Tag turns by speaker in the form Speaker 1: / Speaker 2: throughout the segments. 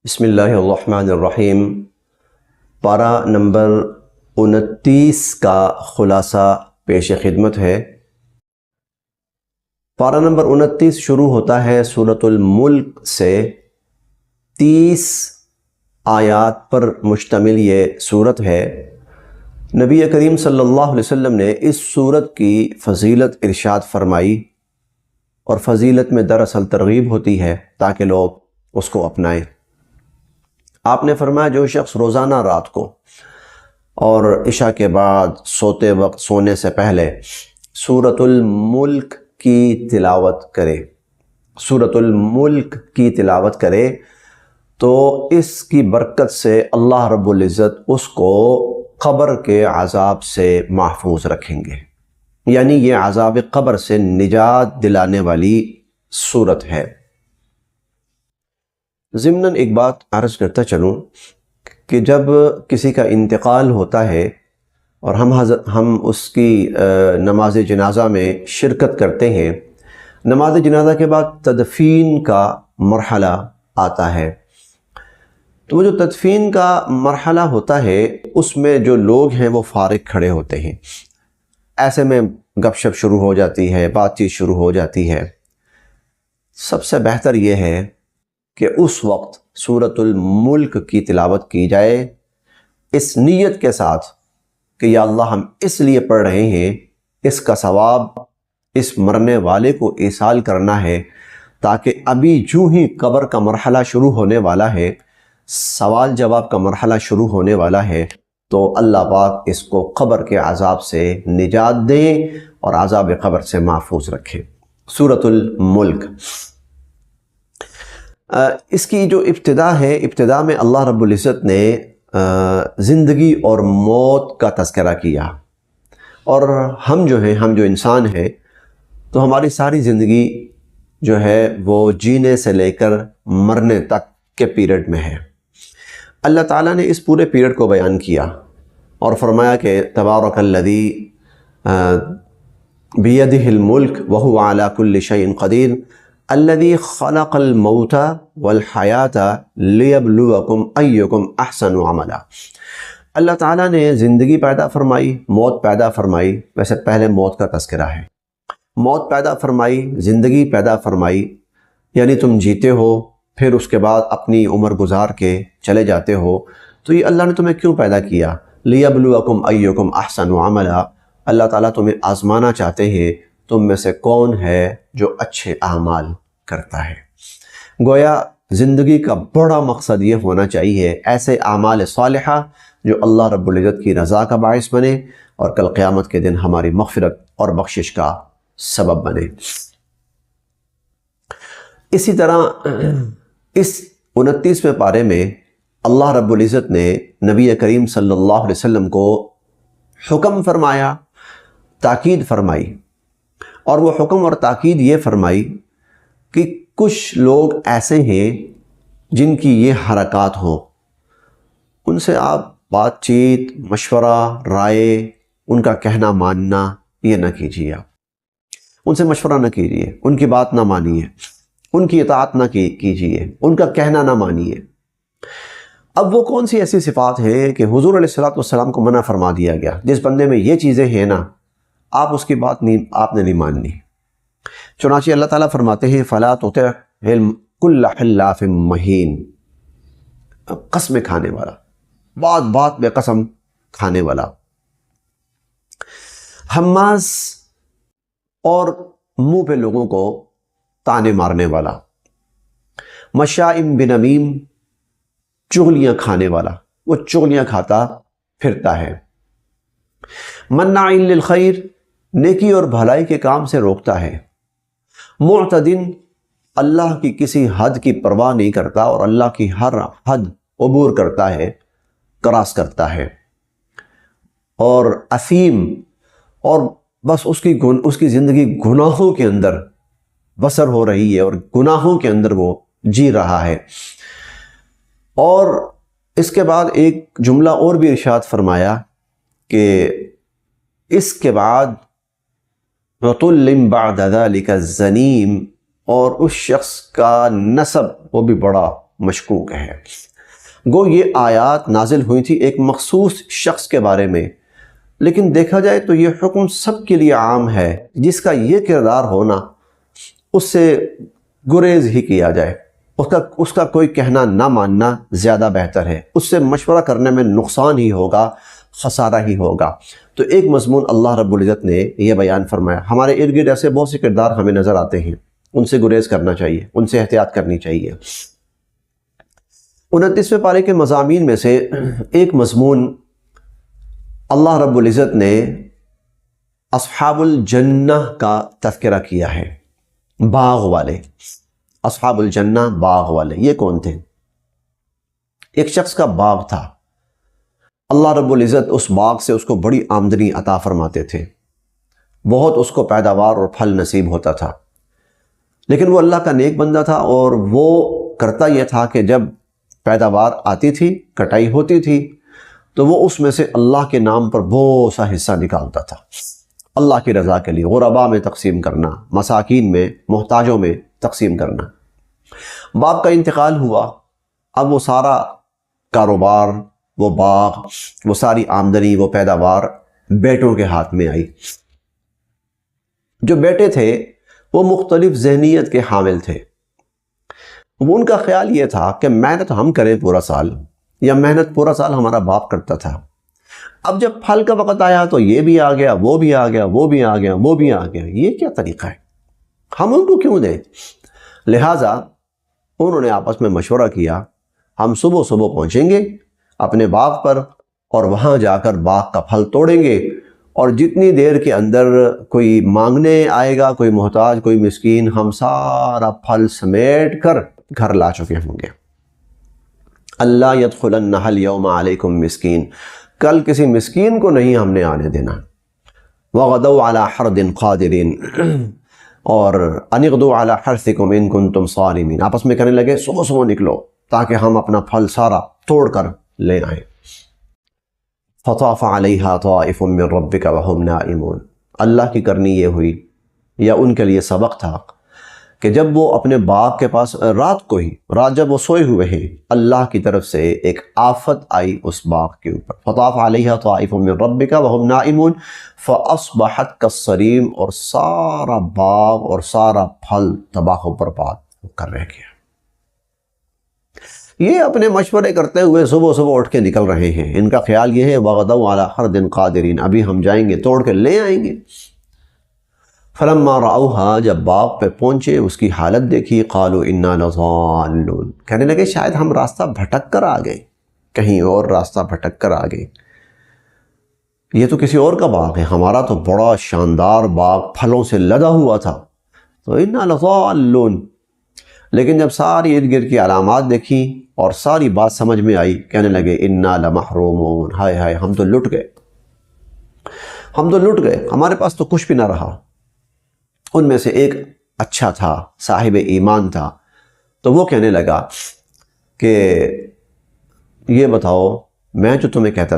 Speaker 1: بسم اللہ الرحمن الرحیم۔ پارہ نمبر 29 کا خلاصہ پیش خدمت ہے۔ پارہ نمبر 29 شروع ہوتا ہے سورۃ الملک سے۔ 30 آیات پر مشتمل یہ سورت ہے۔ نبی کریم صلی اللہ علیہ وسلم نے اس سورت کی فضیلت ارشاد فرمائی، اور فضیلت میں دراصل ترغیب ہوتی ہے تاکہ لوگ اس کو اپنائیں۔ آپ نے فرمایا جو شخص روزانہ رات کو اور عشاء کے بعد سوتے وقت سونے سے پہلے سورۃ الملک کی تلاوت کرے، سورۃ الملک کی تلاوت کرے تو اس کی برکت سے اللہ رب العزت اس کو قبر کے عذاب سے محفوظ رکھیں گے، یعنی یہ عذاب قبر سے نجات دلانے والی سورت ہے۔ ضمناً ایک بات عرض کرتا چلوں کہ جب کسی کا انتقال ہوتا ہے اور ہم اس کی نماز جنازہ میں شرکت کرتے ہیں، نماز جنازہ کے بعد تدفین کا مرحلہ آتا ہے، تو وہ جو تدفین کا مرحلہ ہوتا ہے اس میں جو لوگ ہیں وہ فارغ کھڑے ہوتے ہیں، ایسے میں گپ شپ شروع ہو جاتی ہے، بات چیت شروع ہو جاتی ہے۔ سب سے بہتر یہ ہے کہ اس وقت سورۃ الملک کی تلاوت کی جائے، اس نیت کے ساتھ کہ یا اللہ ہم اس لیے پڑھ رہے ہیں، اس کا ثواب اس مرنے والے کو ایصال کرنا ہے، تاکہ ابھی جو ہی قبر کا مرحلہ شروع ہونے والا ہے، سوال جواب کا مرحلہ شروع ہونے والا ہے، تو اللہ پاک اس کو قبر کے عذاب سے نجات دیں اور عذاب قبر سے محفوظ رکھیں۔ سورۃ الملک، اس کی جو ابتدا ہے، ابتدا میں اللہ رب العزت نے زندگی اور موت کا تذکرہ کیا، اور ہم جو انسان ہیں تو ہماری ساری زندگی جو ہے وہ جینے سے لے کر مرنے تک کے پیریڈ میں ہے۔ اللہ تعالیٰ نے اس پورے پیریڈ کو بیان کیا اور فرمایا کہ تبارک الذی بیدہ الملک وہو علی کل شیء قدیر الذی خلق الموت والحیات لیبلوکم ایکم احسن عملا۔ اللہ تعالیٰ نے زندگی پیدا فرمائی، موت پیدا فرمائی، ویسے پہلے موت کا تذکرہ ہے، موت پیدا فرمائی، زندگی پیدا فرمائی، یعنی تم جیتے ہو پھر اس کے بعد اپنی عمر گزار کے چلے جاتے ہو، تو یہ اللہ نے تمہیں کیوں پیدا کیا؟ لیبلوکم ایکم احسن عملا، اللہ تعالیٰ تمہیں آزمانا چاہتے ہیں تم میں سے کون ہے جو اچھے اعمال کرتا ہے۔ گویا زندگی کا بڑا مقصد یہ ہونا چاہیے ایسے اعمال صالحہ جو اللہ رب العزت کی رضا کا باعث بنے اور کل قیامت کے دن ہماری مغفرت اور بخشش کا سبب بنے۔ اسی طرح اس 29ویں پارے میں اللہ رب العزت نے نبی کریم صلی اللہ علیہ وسلم کو حکم فرمایا، تاکید فرمائی، اور وہ حکم اور تاکید یہ فرمائی کہ کچھ لوگ ایسے ہیں جن کی یہ حرکات ہوں، ان سے آپ بات چیت، مشورہ، رائے، ان کا کہنا ماننا یہ نہ کیجیے، ان سے مشورہ نہ کیجیے، ان کی بات نہ مانیے، ان کی اطاعت نہ کیجیے، ان کا کہنا نہ مانیے۔ اب وہ کون سی ایسی صفات ہیں کہ حضور علیہ السلام کو منع فرما دیا گیا، جس بندے میں یہ چیزیں ہیں نا، آپ اس کی بات آپ نے نہیں ماننی۔ چنانچہ اللہ تعالیٰ فرماتے ہیں فَلَا تُطِعْ كُلَّ حَلَّافٍ مَّهِينٍ، قسم کھانے والا، بات بات میں قسم کھانے والا، حماز اور منہ پہ لوگوں کو تانے مارنے والا، مشائم بنمیم، چغلیاں کھانے والا، وہ چغلیاں کھاتا پھرتا ہے، مناع للخیر، نیکی اور بھلائی کے کام سے روکتا ہے، معتدن، اللہ کی کسی حد کی پرواہ نہیں کرتا اور اللہ کی ہر حد عبور کرتا ہے، کراس کرتا ہے، اور اثیم، اور بس اس کی زندگی گناہوں کے اندر بسر ہو رہی ہے اور گناہوں کے اندر وہ جی رہا ہے۔ اور اس کے بعد ایک جملہ اور بھی ارشاد فرمایا کہ اس کے بعد وَطُلِّمْ بَعْدَ ذَلِكَ الزَّنِيمِ، اور اس شخص کا نسب وہ بھی بڑا مشکوک ہے۔ گو یہ آیات نازل ہوئی تھی ایک مخصوص شخص کے بارے میں، لیکن دیکھا جائے تو یہ حکم سب کے لیے عام ہے۔ جس کا یہ کردار ہونا، اس سے گریز ہی کیا جائے، اس کا کوئی کہنا نہ ماننا زیادہ بہتر ہے۔ اس سے مشورہ کرنے میں نقصان ہی ہوگا، خسارہ ہی ہوگا۔ تو ایک مضمون اللہ رب العزت نے یہ بیان فرمایا۔ ہمارے ارد گرد ایسے بہت سے کردار ہمیں نظر آتے ہیں، ان سے گریز کرنا چاہیے، ان سے احتیاط کرنی چاہیے۔ 29ویں پارے کے مضامین میں سے ایک مضمون اللہ رب العزت نے اصحاب الجنہ کا تذکرہ کیا ہے، باغ والے۔ اصحاب الجنہ، باغ والے، یہ کون تھے؟ ایک شخص کا باغ تھا، اللہ رب العزت اس باغ سے اس کو بڑی آمدنی عطا فرماتے تھے، بہت اس کو پیداوار اور پھل نصیب ہوتا تھا، لیکن وہ اللہ کا نیک بندہ تھا، اور وہ کرتا یہ تھا کہ جب پیداوار آتی تھی، کٹائی ہوتی تھی، تو وہ اس میں سے اللہ کے نام پر بہت سا حصہ نکالتا تھا، اللہ کی رضا کے لیے، غرباء میں تقسیم کرنا، مساکین میں، محتاجوں میں تقسیم کرنا۔ باپ کا انتقال ہوا، اب وہ سارا کاروبار، وہ باغ، وہ ساری آمدنی، وہ پیداوار بیٹوں کے ہاتھ میں آئی۔ جو بیٹے تھے وہ مختلف ذہنیت کے حامل تھے۔ ان کا خیال یہ تھا کہ محنت ہم کریں پورا سال، یا محنت پورا سال ہمارا باپ کرتا تھا، اب جب پھل کا وقت آیا تو یہ بھی آ گیا، وہ بھی آ گیا، وہ بھی آ گیا، وہ بھی آ گیا، یہ کیا طریقہ ہے، ہم ان کو کیوں دیں؟ لہٰذا انہوں نے آپس میں مشورہ کیا، ہم صبح صبح پہنچیں گے اپنے باغ پر، اور وہاں جا کر باغ کا پھل توڑیں گے، اور جتنی دیر کے اندر کوئی مانگنے آئے گا، کوئی محتاج، کوئی مسکین، ہم سارا پھل سمیٹ کر گھر لا چکے ہوں گے۔ اللہ یدخلنہ الیوم علیکم مسکین، کل کسی مسکین کو نہیں ہم نے آنے دینا۔ وغدوا علی حرد قادرین، اور ان اغدوا علی حرثکم ان کنتم صارمین، آپس میں کہنے لگے صبح صبح نکلو تاکہ ہم اپنا پھل سارا توڑ کر لے آئیں۔ فطاف علیہا طائف من ربک وہم نائمون، اللہ کی کرنی یہ ہوئی، یا ان کے لیے سبق تھا کہ جب وہ اپنے باغ کے پاس رات جب وہ سوئے ہوئے ہیں، اللہ کی طرف سے ایک آفت آئی اس باغ کے اوپر۔ فطاف علیہا طائف من ربک وہم نائمون فاصبحت کالصریم، اور سارا باغ اور سارا پھل تباہ و برباد کر رہ گیا۔ یہ اپنے مشورے کرتے ہوئے صبح صبح اٹھ کے نکل رہے ہیں، ان کا خیال یہ ہے وغدوا علی حرد قادرین، ابھی ہم جائیں گے، توڑ کے لے آئیں گے۔ فلما رأوہا، جب باغ پہ پہنچے، اس کی حالت دیکھی، قالوا انا لضالون، کہنے لگے شاید ہم راستہ بھٹک کر آ گئے، کہیں اور راستہ بھٹک کر آ گئے، یہ تو کسی اور کا باغ ہے، ہمارا تو بڑا شاندار باغ پھلوں سے لدا ہوا تھا، تو انا لضالون۔ لیکن جب ساری ارد گرد کی علامات دیکھی اور ساری بات سمجھ میں آئی، کہنے لگے انا لمحرومون، ہائے ہائے ہم تو لٹ گئے، ہمارے پاس تو کچھ بھی نہ رہا۔ ان میں سے ایک اچھا تھا، صاحب ایمان تھا، تو وہ کہنے لگا کہ یہ بتاؤ، میں جو تمہیں کہتا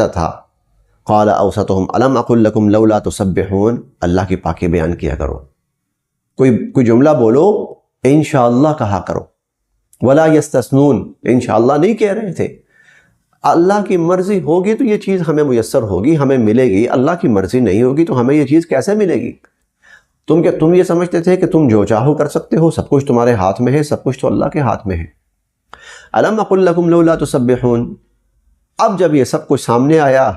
Speaker 1: تھا، قال اوسطهم الم اقل لکم لولا تسبحون، اللہ کی پاکی بیان کیا کرو، کوئی جملہ بولو، انشاءاللہ کہا کرو، ولا یستثنون، انشاءاللہ نہیں کہہ رہے تھے، اللہ کی مرضی ہوگی تو یہ چیز ہمیں میسر ہوگی، ہمیں ملے گی، اللہ کی مرضی نہیں ہوگی تو ہمیں یہ چیز کیسے ملے گی؟ تم یہ سمجھتے تھے کہ تم جو چاہو کر سکتے ہو، سب کچھ تمہارے ہاتھ میں ہے، سب کچھ تو اللہ کے ہاتھ میں ہے۔ الم اقل لکم لولا تسبحون، اب جب یہ سب کچھ سامنے آیا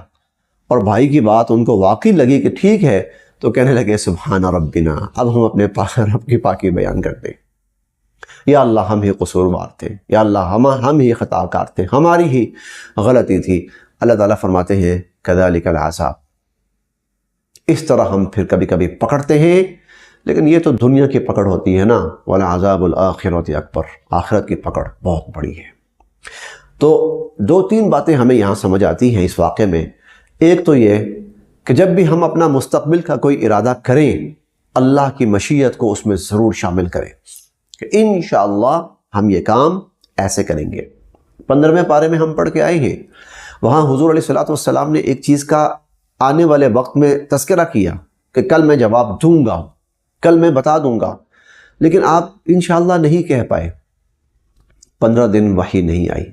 Speaker 1: اور بھائی کی بات ان کو واقعی لگی کہ ٹھیک ہے، تو کہنے لگے سبحان ربنا، اب ہم اپنے رب کی پاکی بیان کرتے ہیں، یا اللہ ہم ہی قصوروار تھے، یا اللہ ہم ہی خطا کار تھے، ہماری ہی غلطی تھی۔ اللہ تعالیٰ فرماتے ہیں کذالک العذاب، اس طرح ہم پھر کبھی کبھی پکڑتے ہیں، لیکن یہ تو دنیا کی پکڑ ہوتی ہے نا، وَلَعَذَابُ الْآخِرَةِ اکبر، آخرت کی پکڑ بہت بڑی ہے۔ تو 2-3 باتیں ہمیں یہاں سمجھ آتی ہیں اس واقعے میں۔ ایک تو یہ کہ جب بھی ہم اپنا مستقبل کا کوئی ارادہ کریں، اللہ کی مشیت کو اس میں ضرور شامل کریں کہ انشاءاللہ ہم یہ کام ایسے کریں گے۔ 15ویں پارے میں ہم پڑھ کے آئے ہیں، وہاں حضور علیہ الصلوۃ نے ایک چیز کا آنے والے وقت میں تذکرہ کیا کہ کل میں جواب دوں گا، کل میں بتا دوں گا۔ لیکن آپ انشاءاللہ نہیں کہہ پائے، 15 دن وحی نہیں آئی۔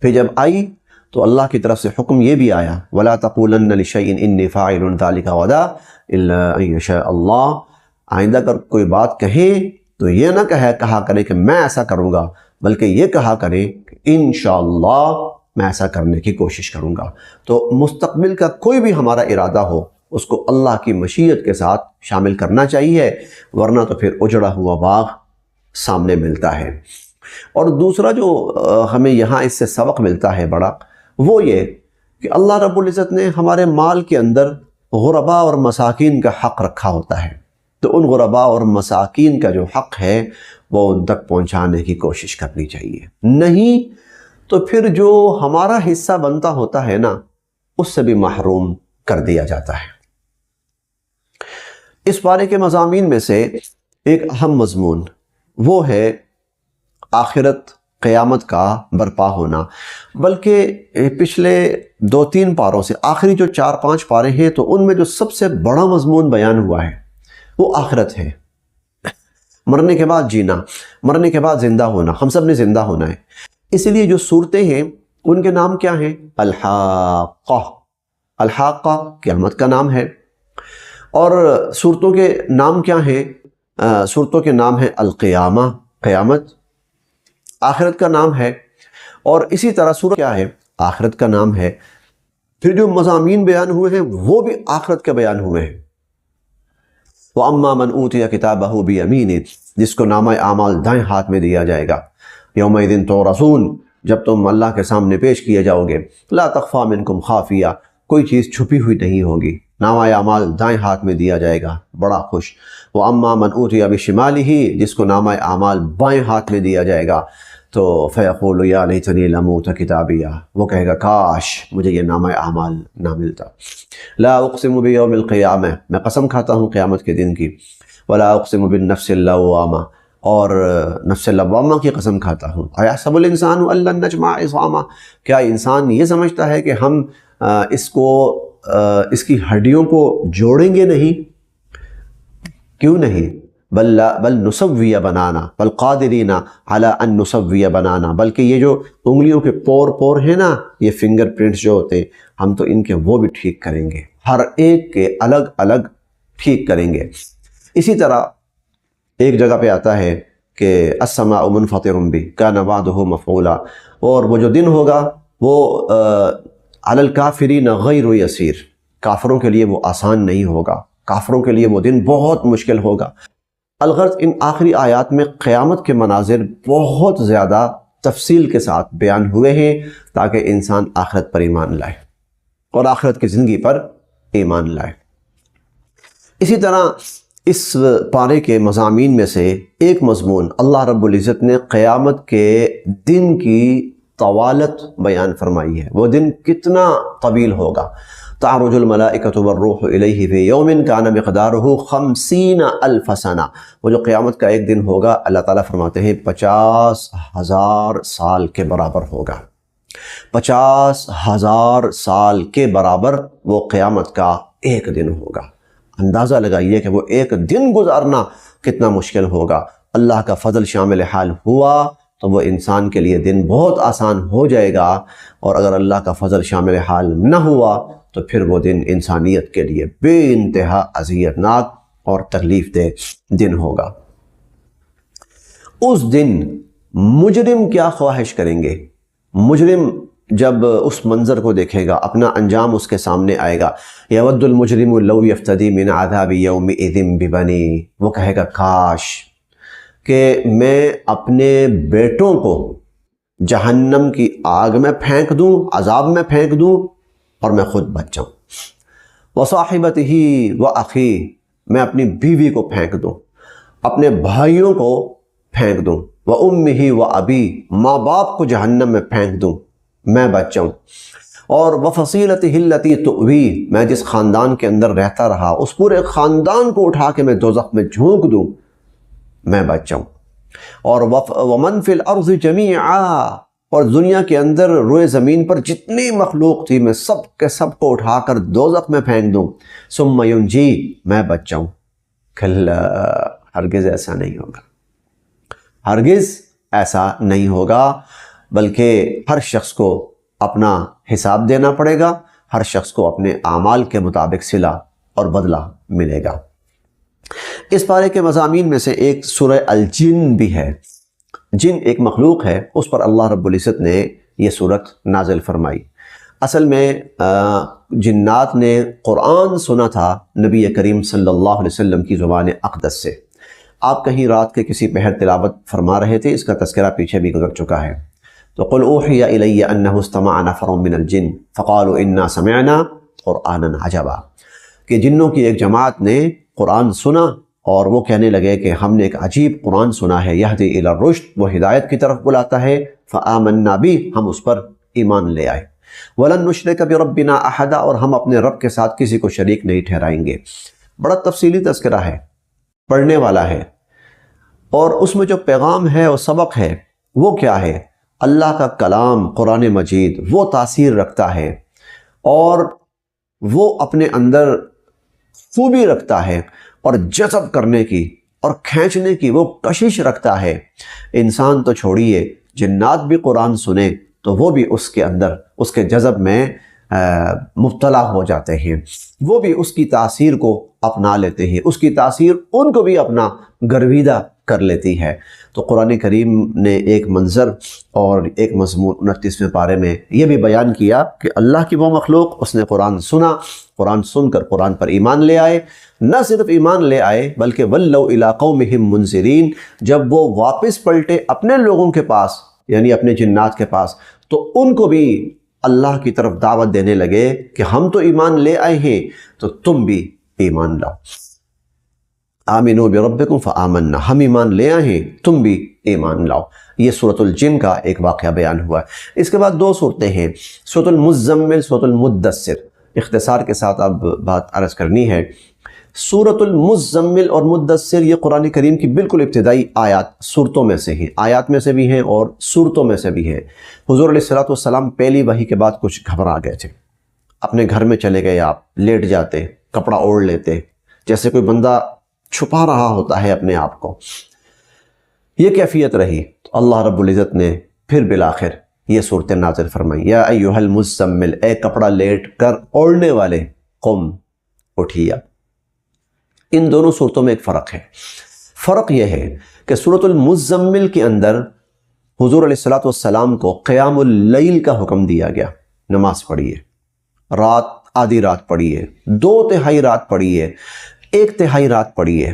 Speaker 1: پھر جب آئی تو اللہ کی طرف سے حکم یہ بھی آیا وَلَا تَقُولَنَّ لِشَيْءٍ إِنِّي فَاعِلٌ ذَلِكَ غَدًا إِلَّا أَن يَشَاءَ اللَّهُ۔ آئندہ اگر کوئی بات کہیں تو یہ نہ کہا کرے کہ میں ایسا کروں گا، بلکہ یہ کہا کرے کہ انشاءاللہ میں ایسا کرنے کی کوشش کروں گا۔ تو مستقبل کا کوئی بھی ہمارا ارادہ ہو اس کو اللہ کی مشیت کے ساتھ شامل کرنا چاہیے، ورنہ تو پھر اجڑا ہوا باغ سامنے ملتا ہے۔ اور دوسرا جو ہمیں یہاں اس سے سبق ملتا ہے بڑا، وہ یہ کہ اللہ رب العزت نے ہمارے مال کے اندر غرباء اور مساکین کا حق رکھا ہوتا ہے، تو ان غرباء اور مساکین کا جو حق ہے وہ ان تک پہنچانے کی کوشش کرنی چاہیے، نہیں تو پھر جو ہمارا حصہ بنتا ہوتا ہے نا اس سے بھی محروم کر دیا جاتا ہے۔ اس پارے کے مضامین میں سے ایک اہم مضمون وہ ہے آخرت، قیامت کا برپا ہونا، بلکہ پچھلے 2-3 پاروں سے آخری جو 4-5 پارے ہیں تو ان میں جو سب سے بڑا مضمون بیان ہوا ہے وہ آخرت ہے۔ مرنے کے بعد جینا، مرنے کے بعد زندہ ہونا، ہم سب نے زندہ ہونا ہے۔ اس لیے جو صورتیں ہیں ان کے نام کیا ہیں؟ الحاقہ، الحاقہ قیامت کا نام ہے۔ اور صورتوں کے نام کیا ہیں؟ صورتوں کے نام ہیں القیامہ، قیامت، آخرت کا نام ہے۔ اور اسی طرح سورہ کیا ہے؟ آخرت کا نام ہے۔ پھر جو مضامین بیان ہوئے ہیں وہ بھی آخرت کے بیان ہوئے ہیں۔ وَأَمَّا مَنْ أُوتِيَ كِتَابَهُ بِيَمِينِهِ، جس کو نامہ اعمال دائیں ہاتھ میں دیا جائے گا، یومئذ تُعْرَضُونَ، جب تم اللہ کے سامنے پیش کیے جاؤ گے، لا تخفی منکم خافیہ، کوئی چیز چھپی ہوئی نہیں ہوگی، نامہ اعمال دائیں ہاتھ میں دیا جائے گا، بڑا خوش۔ وَأَمَّا مَنْ أُوتِيَ بِشِمَالِهِ، جس کو نامہ اعمال بائیں ہاتھ میں دیا جائے گا تو فَيَقُولُ يَا لَيْتَنِي لَمْ أُوتَ کِتَابِیَہ، وہ کہے گا کاش مجھے یہ نامہ اعمال نہ ملتا۔ لا اقسم بیوم القیامہ، میں قسم کھاتا ہوں قیامت کے دن کی۔ ولا اقسم بالنفس اللوامہ، اور نفس لوامہ کی قسم کھاتا ہوں۔ ایحسب الانسان ان لن نجمع عظامہ، کیا انسان یہ سمجھتا ہے کہ ہم اس کی ہڈیوں کو جوڑیں گے نہیں؟ کیوں نہیں؟ بل نسوی بنانا، بل قادرین علی ان نسوی بنانا، بلکہ یہ جو انگلیوں کے پور ہیں نا، یہ فنگر پرنٹس جو ہوتے ہیں، ہم تو ان کے وہ بھی ٹھیک کریں گے، ہر ایک کے الگ الگ ٹھیک کریں گے۔ اسی طرح ایک جگہ پہ آتا ہے کہ السماء منفطر بہ کان وعدہ مفعولا، اور وہ جو دن ہوگا وہ علی الکافرین غیر یسیر، کافروں کے لیے وہ آسان نہیں ہوگا، کافروں کے لیے وہ دن بہت مشکل ہوگا۔ الغرض ان آخری آیات میں قیامت کے مناظر بہت زیادہ تفصیل کے ساتھ بیان ہوئے ہیں تاکہ انسان آخرت پر ایمان لائے اور آخرت کی زندگی پر ایمان لائے۔ اسی طرح اس پارے کے مضامین میں سے ایک مضمون اللہ رب العزت نے قیامت کے دن کی طوالت بیان فرمائی ہے، وہ دن کتنا طویل ہوگا۔ تعرج الملائکۃ والروح الیہ فی یوم کان مقدارہ 50,000 سنہ، وہ جو قیامت کا ایک دن ہوگا اللہ تعالیٰ فرماتے ہیں 50,000 سال کے برابر ہوگا، 50,000 سال کے برابر وہ قیامت کا ایک دن ہوگا۔ اندازہ لگائیے کہ وہ ایک دن گزارنا کتنا مشکل ہوگا۔ اللہ کا فضل شامل حال ہوا تو وہ انسان کے لیے دن بہت آسان ہو جائے گا، اور اگر اللہ کا فضل شامل حال نہ ہوا تو پھر وہ دن انسانیت کے لیے بے انتہا اذیت ناک اور تکلیف دہ دن ہوگا۔ اس دن مجرم کیا خواہش کریں گے؟ مجرم جب اس منظر کو دیکھے گا، اپنا انجام اس کے سامنے آئے گا، یود المجرم لو یفتدی من عذاب یومئذ ببنی، وہ کہے گا کاش کہ میں اپنے بیٹوں کو جہنم کی آگ میں پھینک دوں، عذاب میں پھینک دوں، اور میں خود بچ جاؤں۔ وصاحبتہ واخی، میں اپنی بیوی کو پھینک دوں، اپنے بھائیوں کو پھینک دوں، وامہ وابی، ماں باپ کو جہنم میں پھینک دوں، میں بچ جاؤں، اور وفصیلتہ التی تؤوی، میں جس خاندان کے اندر رہتا رہا اس پورے خاندان کو اٹھا کے میں دوزخ میں جھونک دوں، میں بچ جاؤں، اور ومن فی الارض جمیعا، اور دنیا کے اندر روئے زمین پر جتنی مخلوق تھی میں سب کے سب کو اٹھا کر دوزخ میں پھینک دوں، ثم ینجی، میں بچ جاؤں۔ کلا، ہرگز ایسا نہیں ہوگا، ہرگز ایسا نہیں ہوگا، بلکہ ہر شخص کو اپنا حساب دینا پڑے گا، ہر شخص کو اپنے اعمال کے مطابق صلہ اور بدلہ ملے گا۔ اس پارے کے مضامین میں سے ایک سورہ الجن بھی ہے۔ جن ایک مخلوق ہے، اس پر اللہ رب العزت نے یہ سورت نازل فرمائی۔ اصل میں جنات نے قرآن سنا تھا نبی کریم صلی اللہ علیہ وسلم کی زبان اقدس سے۔ آپ کہیں رات کے کسی پہر تلاوت فرما رہے تھے، اس کا تذکرہ پیچھے بھی گزر چکا ہے۔ تو قل اوحی الی انہ استمع نفر من الجن فقالوا انا سمعنا قرآنا عجبا، کہ جنوں کی ایک جماعت نے قرآن سنا اور وہ کہنے لگے کہ ہم نے ایک عجیب قرآن سنا ہے، یہدی الی الرشد، وہ ہدایت کی طرف بلاتا ہے، فآمنا بھی، ہم اس پر ایمان لے آئے، ولن نشرک بربنا احدا، اور ہم اپنے رب کے ساتھ کسی کو شریک نہیں ٹھہرائیں گے۔ بڑا تفصیلی تذکرہ ہے، پڑھنے والا ہے، اور اس میں جو پیغام ہے اور سبق ہے وہ کیا ہے؟ اللہ کا کلام قرآن مجید وہ تاثیر رکھتا ہے اور وہ اپنے اندر خوبی رکھتا ہے اور جذب کرنے کی اور کھینچنے کی وہ کشش رکھتا ہے۔ انسان تو چھوڑیے، جنات بھی قرآن سنیں تو وہ بھی اس کے اندر اس کے جذب میں مبتلا ہو جاتے ہیں، وہ بھی اس کی تاثیر کو اپنا لیتے ہیں، اس کی تاثیر ان کو بھی اپنا گرویدہ کر لیتی ہے۔ تو قرآن کریم نے ایک منظر اور ایک مضمون 29ویں پارے میں یہ بھی بیان کیا کہ اللہ کی وہ مخلوق، اس نے قرآن سنا، قرآن سن کر قرآن پر ایمان لے آئے، نہ صرف ایمان لے آئے بلکہ وَلَّوْا إِلَىٰ قَوْمِهِمْ مُنذِرِينَ، جب وہ واپس پلٹے اپنے لوگوں کے پاس یعنی اپنے جنات کے پاس، تو ان کو بھی اللہ کی طرف دعوت دینے لگے کہ ہم تو ایمان لے آئے ہیں تو تم بھی ایمان لاؤ۔ آمنوا بربکم فآمنا، ہم ایمان لے آئے ہیں تم بھی ایمان لاؤ۔ یہ سورۃ الجن کا ایک واقعہ بیان ہوا ہے۔ اس کے بعد دو صورتیں ہیں، سورۃ المزمل، سورۃ المدثر۔ اختصار کے ساتھ اب بات عرض کرنی ہے۔ سورۃ المزمل اور مدثر یہ قرآن کریم کی بالکل ابتدائی آیات صورتوں میں سے ہیں، آیات میں سے بھی ہیں اور صورتوں میں سے بھی ہیں۔ حضور علیہ السلام پہلی وحی کے بعد کچھ گھبرا گئے تھے، اپنے گھر میں چلے گئے، آپ لیٹ جاتے، کپڑا اوڑھ لیتے، جیسے کوئی بندہ چھپا رہا ہوتا ہے اپنے آپ کو۔ یہ کیفیت رہی تو اللہ رب العزت نے پھر بالآخر یہ صورت نازل فرمائی، یا ایھا المزمل، اے کپڑا لیٹ کر اوڑھنے والے، قم، اٹھیے۔ ان دونوں صورتوں میں ایک فرق ہے۔ فرق یہ ہے کہ سورۃ المزمل کے اندر حضور علیہ السلام کو قیام اللیل کا حکم دیا گیا، نماز پڑھیے، رات آدھی رات پڑھیے، 2/3 رات پڑھیے، 1/3 رات پڑھیے۔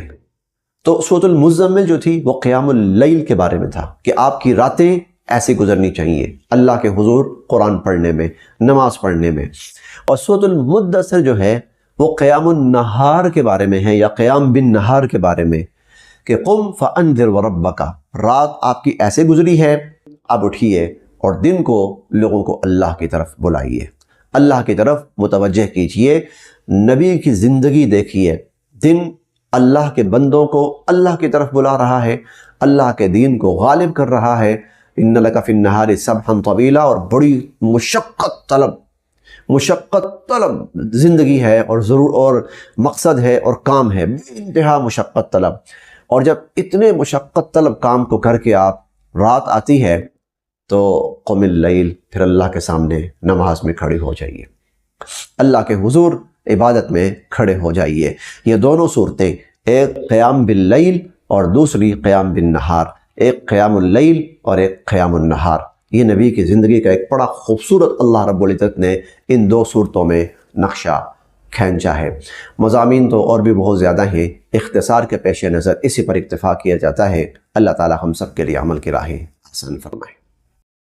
Speaker 1: تو سورۃ المزمل جو تھی وہ قیام اللیل کے بارے میں تھا کہ آپ کی راتیں ایسی گزرنی چاہیے اللہ کے حضور قرآن پڑھنے میں، نماز پڑھنے میں۔ اور سورۃ المدثر جو ہے وہ قیام النہار کے بارے میں ہے، یا قیام بالنہار کے بارے میں، کہ قم فانذر وربک، رات آپ کی ایسے گزری ہے، اب اٹھیے اور دن کو لوگوں کو اللہ کی طرف بلائیے، اللہ کی طرف متوجہ کیجئے، نبی کی زندگی دیکھیے، دن اللہ کے بندوں کو اللہ کی طرف بلا رہا ہے، اللہ کے دین کو غالب کر رہا ہے۔ ان لک فی النہار سبحا طویلا، اور بڑی مشقت طلب زندگی ہے اور ضرور اور مقصد ہے اور کام ہے، بے انتہا مشقت طلب۔ اور جب اتنے مشقت طلب کام کو کر کے آپ رات آتی ہے تو قم اللیل، پھر اللہ کے سامنے نماز میں کھڑے ہو جائیے، اللہ کے حضور عبادت میں کھڑے ہو جائیے۔ یہ دونوں صورتیں، ایک قیام باللیل اور دوسری قیام بالنہار، ایک قیام اللیل اور ایک قیام النہار، یہ نبی کی زندگی کا ایک بڑا خوبصورت اللہ رب العزت نے ان دو صورتوں میں نقشہ کھینچا ہے۔ مضامین تو اور بھی بہت زیادہ ہیں، اختصار کے پیش نظر اسی پر اکتفا کیا جاتا ہے۔ اللہ تعالی ہم سب کے لیے عمل کی راہیں آسان فرمائے۔